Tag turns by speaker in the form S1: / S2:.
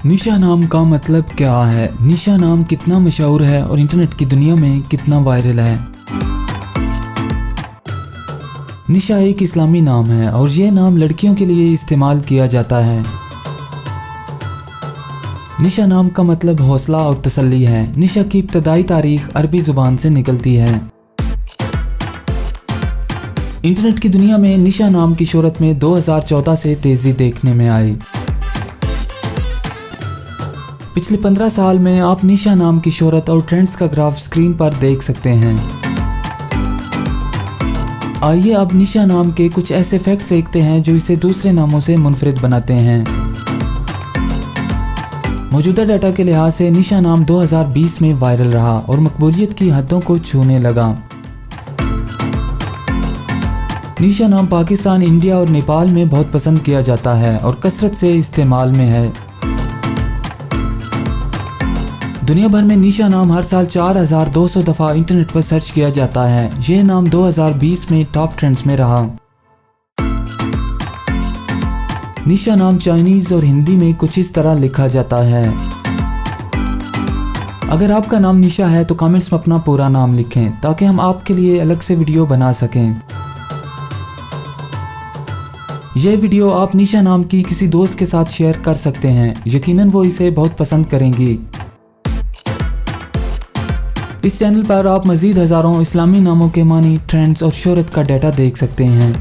S1: निशा नाम का मतलब क्या है? निशा नाम कितना मशहूर है और इंटरनेट की दुनिया में कितना वायरल है? निशा एक इस्लामी नाम है और ये नाम लड़कियों के लिए इस्तेमाल किया जाता है। निशा नाम का मतलब हौसला और तसल्ली है। निशा की इब्तदाई तारीख अरबी जुबान से निकलती है। इंटरनेट की दुनिया में निशा नाम की शोहरत में 2014 से तेजी देखने में आई। पिछले 15 साल में आप निशा नाम की शोहरत और ट्रेंड्स का ग्राफ स्क्रीन पर देख सकते हैं। आइए अब निशा नाम के कुछ ऐसे फैक्ट्स देखते हैं जो इसे दूसरे नामों से मुनफरिद बनाते हैं। मौजूदा डाटा के लिहाज से निशा नाम 2020 में वायरल रहा और मकबूलियत की हदों को छूने लगा। निशा नाम पाकिस्तान, इंडिया और नेपाल में बहुत पसंद किया जाता है और कसरत से इस्तेमाल में है। दुनिया भर में निशा नाम हर साल 4200 दफ़ा इंटरनेट पर सर्च किया जाता है। यह नाम 2020 में टॉप ट्रेंड्स में रहा। निशा नाम चाइनीज़ और हिंदी में कुछ इस तरह लिखा जाता है। अगर आपका नाम निशा है तो कमेंट्स में अपना पूरा नाम लिखें ताकि हम आपके लिए अलग से वीडियो बना सकें। यह वीडियो आप निशा नाम की किसी दोस्त के साथ शेयर कर सकते हैं। यकीनन वो इसे बहुत पसंद करेंगी। इस चैनल पर आप मज़ीद हज़ारों इस्लामी नामों के मानी, ट्रेंड्स और शोहरत का डाटा देख सकते हैं।